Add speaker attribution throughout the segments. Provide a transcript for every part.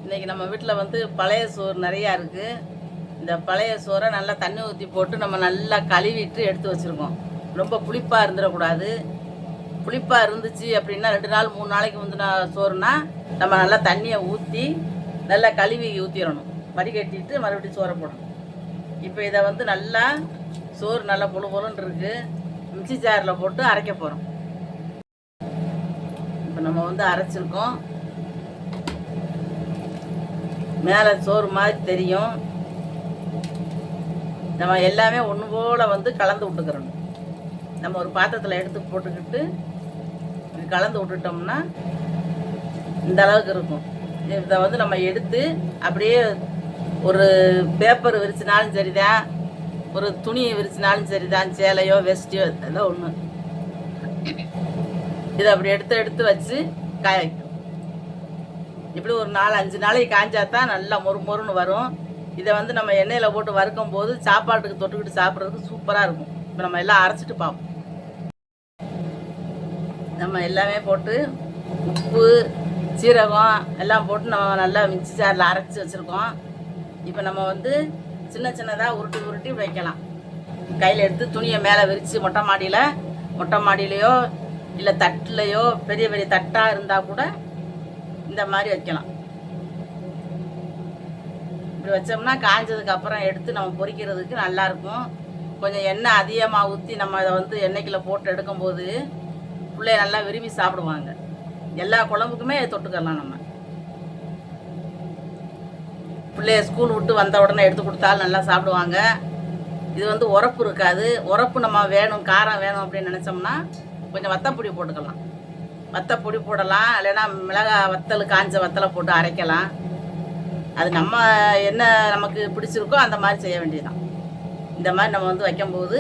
Speaker 1: இன்றைக்கி நம்ம வீட்டில் வந்து பழைய சோறு நிறையா இருக்குது. இந்த பழைய சோறை நல்லா தண்ணி ஊற்றி போட்டு நம்ம நல்லா கழுவிட்டு எடுத்து வச்சுருக்கோம். ரொம்ப புளிப்பாக இருந்துடக்கூடாது. புளிப்பாக இருந்துச்சு அப்படின்னா 2 நாள் 3 நாளைக்கு முந்தின சோறுனா நம்ம நல்லா தண்ணியை ஊற்றி நல்லா கழுவி ஊற்றிடணும். வடிகட்டிட்டு மறுபடியும் சோறை போடணும். இப்போ இதை வந்து நல்லா சோறு நல்லா பொழு பொழுன்னு இருக்குது. மிக்ஸி ஜாரில் போட்டு அரைக்க போகிறோம். இப்போ நம்ம வந்து அரைச்சிருக்கோம். மேலே சோறு மாதிரி தெரியும். நம்ம எல்லாமே ஒன்று போல் வந்து கலந்து விட்டுக்கிறோம். நம்ம ஒரு பாத்திரத்தில் எடுத்து போட்டுக்கிட்டு கலந்து விட்டுட்டோம்னா இந்த அளவுக்கு இருக்கும். இதை வந்து நம்ம எடுத்து அப்படியே ஒரு பேப்பர் விரிச்சினாலும் சரிதான், ஒரு துணியை விரிச்சினாலும் சரிதான், சேலையோ வெஸ்டியோ ஏதோ ஒன்று, இதை அப்படி எடுத்து வச்சு காய வைக்கணும். இப்படி ஒரு 4-5 நாளைக்கு காய்ஞ்சா தான் நல்லா மொறுன்னு வரும். இதை வந்து நம்ம எண்ணெயில் போட்டு வறுக்கும் போது சாப்பாட்டுக்கு தொட்டுக்கிட்டு சாப்பிட்றதுக்கு சூப்பராக இருக்கும். இப்போ நம்ம எல்லாம் அரைச்சிட்டு பார்ப்போம். நம்ம எல்லாமே போட்டு உப்பு சீரகம் எல்லாம் போட்டு நம்ம நல்லா மிக்ஸி ஜாரில் அரைச்சி வச்சுருக்கோம். இப்போ நம்ம வந்து சின்னதாக உருட்டி வைக்கலாம். கையில் எடுத்து துணியை மேலே விரித்து மொட்டை மாடியிலையோ இல்லை தட்டுலையோ பெரிய தட்டாக இருந்தால் கூட இந்த மாதிரி வைக்கலாம். இப்படி வச்சோம்னா காய்ஞ்சதுக்கு அப்புறம் எடுத்து நம்ம பொரிக்கிறதுக்கு நல்லாயிருக்கும். கொஞ்சம் எண்ணெய் அதிகமாக ஊற்றி நம்ம இதை வந்து எண்ணெய்க்குள்ள போட்டு எடுக்கும்போது பிள்ளைய நல்லா விரும்பி சாப்பிடுவாங்க. எல்லா குழம்புக்குமே தொட்டுக்கலாம். நம்ம பிள்ளைய ஸ்கூல் விட்டு வந்த உடனே எடுத்து கொடுத்தாலும் நல்லா சாப்பிடுவாங்க. இது வந்து உரப்பு இருக்காது. உரப்பு நம்ம வேணும், காரம் வேணும் அப்படின்னு நினச்சோம்னா கொஞ்சம் வத்தப்பொடி போட்டுக்கலாம். வத்தப்பொடி போடலாம், இல்லைன்னா மிளகாய் வத்தல், காஞ்ச வத்தலை போட்டு அரைக்கலாம். அது நம்ம என்ன நமக்கு பிடிச்சிருக்கோ அந்த மாதிரி செய்ய வேண்டியதுதான். இந்த மாதிரி நம்ம வந்து வைக்கும்போது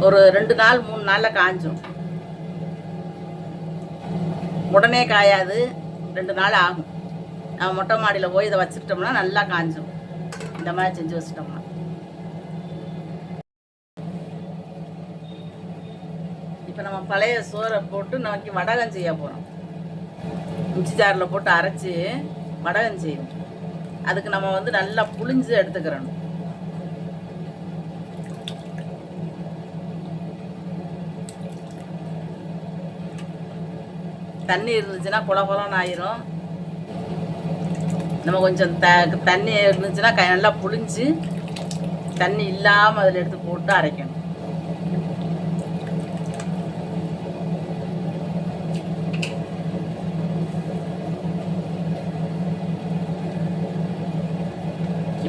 Speaker 1: ஒரு 2 நாள் 3 நாளில் காய்ஞ்சிரும். உடனே காயாது, 2 நாள் ஆகும். நம்ம மொட்டை மாடியில் போய் இதை வச்சுக்கிட்டோம்னா நல்லா காய்ஞ்சிரும். இந்த மாதிரி செஞ்சு வச்சுட்டோம்னா இப்போ நம்ம பழைய சோறை போட்டு நமக்கு வடகம் செய்ய போகிறோம். மிக்ஸி ஜாரில் போட்டு அரைச்சி வடகம் செய்வோம். அதுக்கு நம்ம வந்து நல்லா புளிஞ்சு எடுத்துக்கிறோம். தண்ணி இருந்துச்சுன்னா குளன்னு ஆயிரும். நம்ம கொஞ்சம் தண்ணி இருந்துச்சுன்னா நல்லா புளிஞ்சு தண்ணி இல்லாமல் அதில் எடுத்து போட்டு அரைக்கணும்.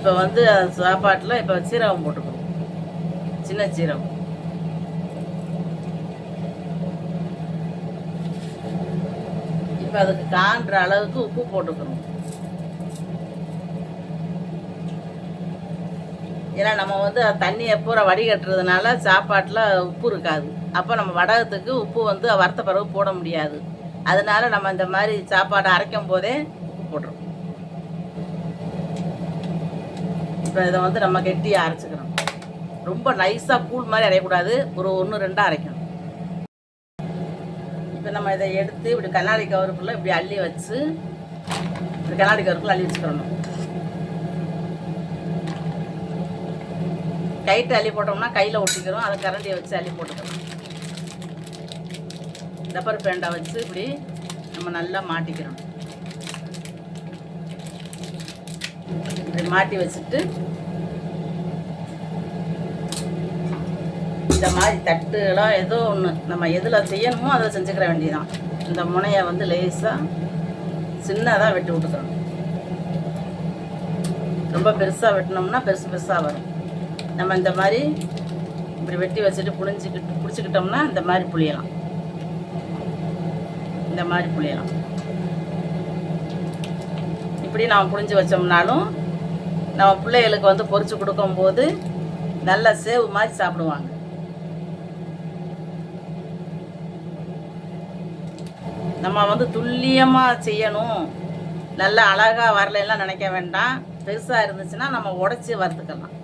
Speaker 1: இப்போ வந்து சாப்பாட்டில் இப்போ சீரகம் போட்டுக்கணும், சின்ன சீரகம். இப்போ அதுக்கு காண்ற அளவுக்கு உப்பு போட்டுக்கணும். ஏன்னா நம்ம வந்து தண்ணியை பூரா வடிகட்டுறதுனால சாப்பாட்டில் உப்பு இருக்காது. அப்போ நம்ம வடகத்துக்கு உப்பு வந்து வறுத்த பிறகு போட முடியாது. அதனால நம்ம இந்த மாதிரி சாப்பாடை அரைக்கும் போதே உப்பு போட்டுரும். இப்போ இதை வந்து நம்ம கெட்டியாக அரைச்சிக்கிறோம். ரொம்ப நைஸாக கூழ் மாதிரி அரையக்கூடாது, ஒரு 1-2 அரைக்கணும். இப்போ நம்ம இதை எடுத்து இப்படி கண்ணாடி கவருக்குள்ளே இப்படி அள்ளி வச்சு இப்படி கண்ணாடி கவருக்குள்ளே அள்ளி வச்சுக்கிறணும். கைட்டு அள்ளி போட்டோம்னா கையில் ஒட்டிக்கிறோம். அதை கரண்டியை வச்சு அள்ளி போட்டுக்கிறோம். ரப்பர் பேண்டை வச்சு இப்படி நம்ம நல்லா மாட்டிக்கிறோம். இப்படி மாட்டி வச்சுட்டு இந்த மாதிரி தட்டுலாம் ஏதோ ஒன்று நம்ம எதில் செய்யணுமோ அதில் செஞ்சுக்கிற வேண்டியதான். இந்த முனையை வந்து லேசாக சின்னதாக வெட்டி விட்டுக்கிறோம். ரொம்ப பெருசாக வெட்டினோம்னா பெருசாக வரும். நம்ம இந்த மாதிரி இப்படி வெட்டி வச்சுட்டு பிடிச்சிக்கிட்டோம்னா இந்த மாதிரி புளியலாம். இந்த மாதிரி புளியலாம். இப்படி நம்ம புளிஞ்சு வச்சோம்னாலும் நம்ம பிள்ளைகளுக்கு வந்து பொரிச்சு கொடுக்கும்போது நல்ல சேவு மாதிரி சாப்பிடுவாங்க. நம்ம வந்து துல்லியமாக செய்யணும், நல்லா அழகாக வரலாம் நினைக்க வேண்டாம். பெருசாக இருந்துச்சுன்னா நம்ம உடச்சி வறுத்துக்கலாம்.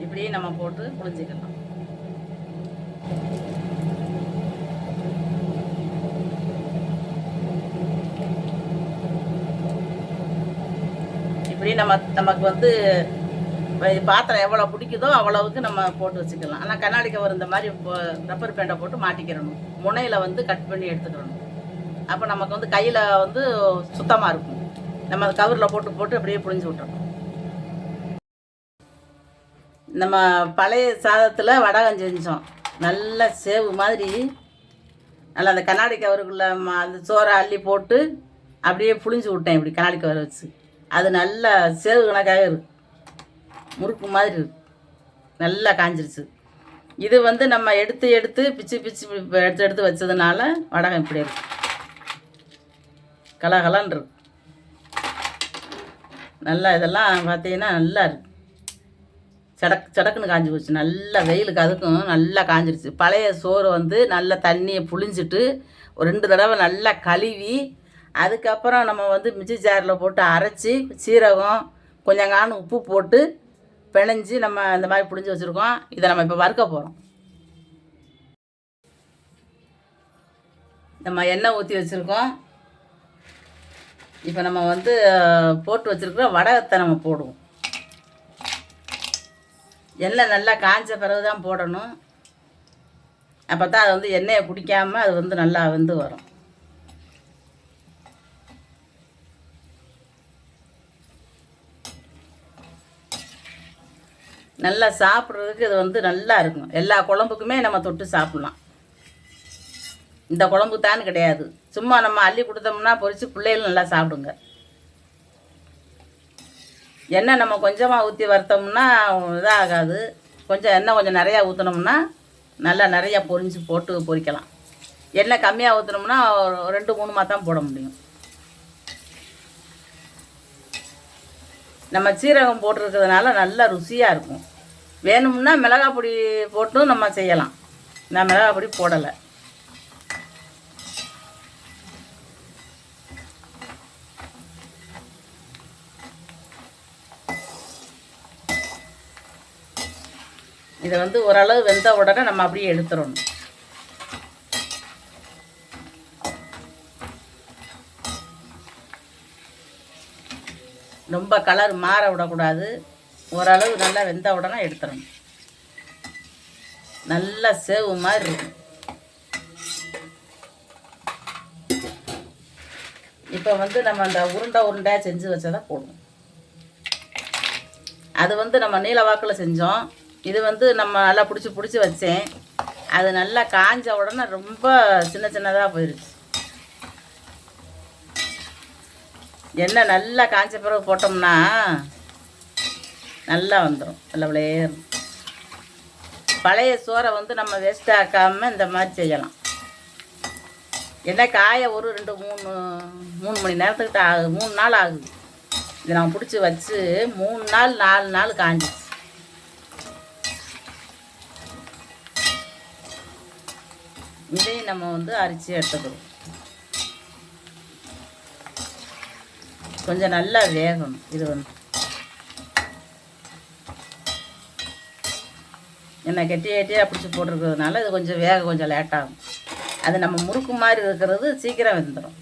Speaker 1: இப்படி நம்ம போட்டு புளிஞ்சிக்கலாம். இப்படி நமக்கு வந்து பாத்திரம் எவ்வளோ பிடிக்குதோ அவ்வளவுக்கு நம்ம போட்டு வச்சுக்கலாம். ஆனால் கண்ணாடி கவர் இந்த மாதிரி ரப்பர் பேண்டை போட்டு மாட்டிக்கிறணும். முனையில் வந்து கட் பண்ணி எடுத்துக்கிறணும். அப்போ நமக்கு வந்து கையில் வந்து சுத்தமாக இருக்கும். நம்ம கவரில் போட்டு அப்படியே புழிஞ்சு விட்டுறணும். நம்ம பழைய சாதத்தில் வடகம் செஞ்சோம். நல்ல சேவு மாதிரி நல்லா அந்த கண்ணாடி கவருக்குள்ளே அந்த சோறை அள்ளி போட்டு அப்படியே புழிஞ்சு விட்டேன். இப்படி கண்ணாடி கவர் வச்சு அது நல்லா சேவு கணக்காக இருக்குது. முறுக்கு மாதிரி இருக்கு. நல்லா காஞ்சிருச்சு. இது வந்து நம்ம எடுத்து பிச்சு எடுத்து வச்சதுனால வடகம் இப்படி இருக்கு. கலகலன்னு இருக்கு. நல்லா இதெல்லாம் பார்த்தீங்கன்னா நல்லா இருக்கு. சடக்குன்னு காஞ்சி போச்சு. நல்லா வெயிலுக்கு அதுக்கும் நல்லா காஞ்சிருச்சு. பழைய சோறு வந்து நல்லா தண்ணியை புழிஞ்சிட்டு ஒரு 2 தடவை நல்லா கழுவி அதுக்கப்புறம் நம்ம வந்து மிக்ஸி ஜாரில் போட்டு அரைச்சி சீரகம் கொஞ்சம் உப்பு போட்டு பிணைஞ்சி நம்ம இந்த மாதிரி புழிஞ்சு வச்சுருக்கோம். இதை நம்ம இப்போ வறுக்க போகிறோம். நம்ம எண்ணெய் ஊற்றி வச்சுருக்கோம். இப்போ நம்ம வந்து போட்டு வச்சுருக்கிற வடகத்தை நம்ம போடுவோம். எண்ணெய் நல்லா காஞ்ச பிறகு தான் போடணும். அப்போ தான் அது வந்து எண்ணெயை குடிக்காமல் அது வந்து நல்லா வந்து வரும். நல்லா சாப்பிட்றதுக்கு இது வந்து நல்லா இருக்கும். எல்லா குழம்புக்குமே நம்ம தொட்டு சாப்பிட்லாம். இந்த குழம்புக்கு தான் கிடையாது, சும்மா நம்ம அள்ளி கொடுத்தோம்னா பொரித்து பிள்ளைகளும் நல்லா சாப்பிடுங்க. எண்ணெய் நம்ம கொஞ்சமாக ஊற்றி வறுத்தோம்னா இதாகாது. கொஞ்சம் நிறையா ஊற்றினோம்னா நல்லா நிறையா போட்டு பொரிக்கலாம். எண்ணெய் கம்மியாக ஊற்றினோம்னா 2-3 தான் போட முடியும். நம்ம சீரகம் போட்டிருக்கிறதுனால நல்லா ருசியாக இருக்கும். வேணும்னா மிளகாய் பொடி போட்டும் நம்ம செய்யலாம். நான் மிளகாய் பொடி போடலை. இதை வந்து ஓரளவு வெந்த உடனே நம்ம அப்படியே எடுத்துடணும். ரொம்ப கலர் மாற விடக்கூடாது. ஓரளவு நல்லா வெந்த உடனே எடுத்துடணும். நல்லா சேவு மாதிரி இருக்கும். இப்போ வந்து நம்ம அந்த உருண்டையாக செஞ்சு வச்சதை போடுவோம். அது வந்து நம்ம நீல வாக்கில் செஞ்சோம். இது வந்து நம்ம நல்லா பிடிச்சி வச்சேன். அது நல்லா காஞ்ச உடனே ரொம்ப சின்னதாக போயிடுச்சு. எண்ணெய் நல்லா காஞ்ச பிறகு போட்டோம்னா நல்லா வந்துடும். நல்லா விளையேறும். பழைய சோறை வந்து நம்ம வேஸ்ட் ஆக்காமல் இந்த மாதிரி செய்யலாம். எண்ணெய் காய ஒரு 2-3 மணி நேரத்துக்கிட்ட ஆகுது. 3 நாள் ஆகுது. இது நான் பிடிச்சி வச்சு 3 நாள் 4 நாள் காஞ்சிச்சு. இதையும் நம்ம வந்து அரிசி எடுத்துக்கிறோம். கொஞ்சம் நல்லா வேகணும். இது வந்து என்ன கெட்டியாக பிடிச்சி போட்டிருக்கிறதுனால இது கொஞ்சம் கொஞ்சம் லேட்டாகும். அது நம்ம முறுக்கு மாதிரி இருக்கிறது சீக்கிரம் வெந்துடும்.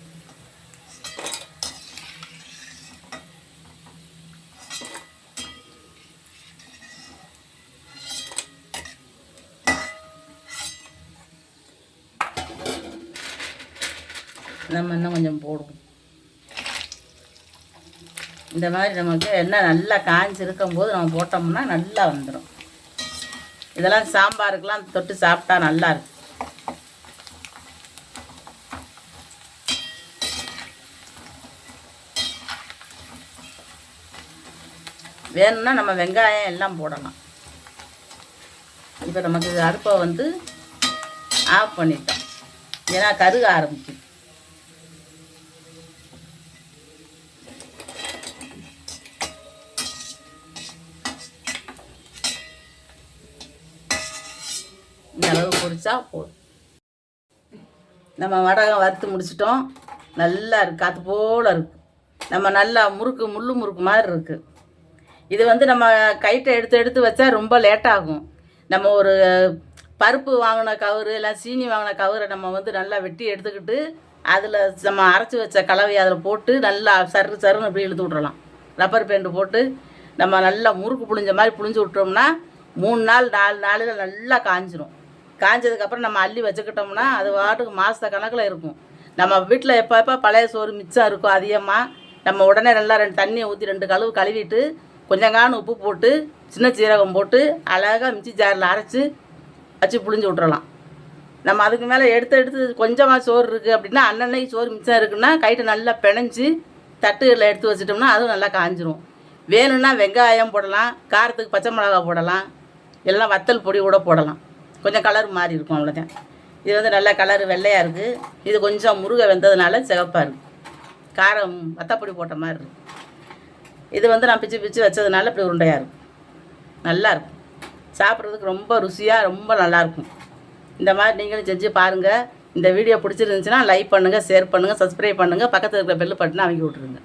Speaker 1: நம்ம இன்னும் கொஞ்சம் போடுவோம். இந்த மாதிரி நமக்கு எண்ணெய் நல்லா காஞ்சிருக்கும் போது நம்ம போட்டோம்னா நல்லா வந்துடும். இதெல்லாம் சாம்பாருக்கெல்லாம் தொட்டு சாப்பிட்டா நல்லா இருக்கும். வேணும்னா நம்ம வெங்காயம் எல்லாம் போடலாம். இப்போ நமக்கு அடுப்பை வந்து ஆஃப் பண்ணிட்டோம். ஏன்னா கருக ஆரம்பிக்கும். இந்த அளவு பொரிச்சா போதும். நம்ம வடகம் வறுத்து முடிச்சிட்டோம். நல்லா இருக்குது. காற்று போல் இருக்குது. நம்ம நல்லா முள்ளு முறுக்கு மாதிரி இருக்குது. இது வந்து நம்ம கைட்டை எடுத்து வச்சா ரொம்ப லேட்டாகும். நம்ம ஒரு பருப்பு வாங்கின கவுரு இல்லை சீனி வாங்கின கவுரை நம்ம வந்து நல்லா வெட்டி எடுத்துக்கிட்டு அதில் நம்ம அரைச்சி வச்ச கலவையை அதில் போட்டு நல்லா சருன்னு அப்படி இழுத்து விட்றலாம். ரப்பர் பேண்டு போட்டு நம்ம நல்லா முறுக்கு புழிஞ்ச மாதிரி புழிஞ்சு விட்டோம்னா 3 நாள் 4 நாளில் நல்லா காஞ்சிரும். காஞ்சதுக்கப்புறம் நம்ம அள்ளி வச்சுக்கிட்டோம்னா அது வாட்டுக்கு மாத கணக்கில் இருக்கும். நம்ம வீட்டில் எப்போ பழைய சோறு மிச்சம் இருக்கும் அதிகமாக, நம்ம உடனே நல்லா 2 தண்ணியை ஊற்றி 2 கழுவு கழுவிட்டு கொஞ்சங்கான உப்பு போட்டு சின்ன சீரகம் போட்டு அழகாக மிக்ஸி ஜாரில் அரைச்சி வச்சு புழிஞ்சு விட்றலாம். நம்ம அதுக்கு மேலே எடுத்து கொஞ்சமாக சோறு இருக்குது அப்படின்னா அன்னன்னைக்கு சோறு மிச்சம் இருக்குன்னா கைட்டு நல்லா பிணைஞ்சி தட்டுகளில் எடுத்து வச்சிட்டோம்னா அதுவும் நல்லா காஞ்சிரும். வேணும்னா வெங்காயம் போடலாம், காரத்துக்கு பச்சை மிளகா போடலாம், எல்லாம் வத்தல் பொடி கூட போடலாம். கொஞ்சம் கலர் மாறி இருக்கும், அவ்வளோதான். இது வந்து நல்ல கலர் வெள்ளையாக இருக்குது. இது கொஞ்சம் முருகை வெந்ததுனால சிவப்பாக இருக்குது, காரம் வத்தப்பொடி போட்ட மாதிரி இருக்குது. இது வந்து நான் பிச்சு வச்சதுனால இப்படி உருண்டையாக இருக்கும், நல்லாயிருக்கும். சாப்பிட்றதுக்கு ரொம்ப ருசியாக ரொம்ப நல்லாயிருக்கும். இந்த மாதிரி நீங்களும் செஞ்சு பாருங்கள். இந்த வீடியோ பிடிச்சிருந்துச்சுன்னா லைக் பண்ணுங்கள், ஷேர் பண்ணுங்கள், சப்ஸ்கிரைப் பண்ணுங்கள், பக்கத்தில் இருக்கிற பெல் பட்டனை அமைக்கி விட்ருங்க.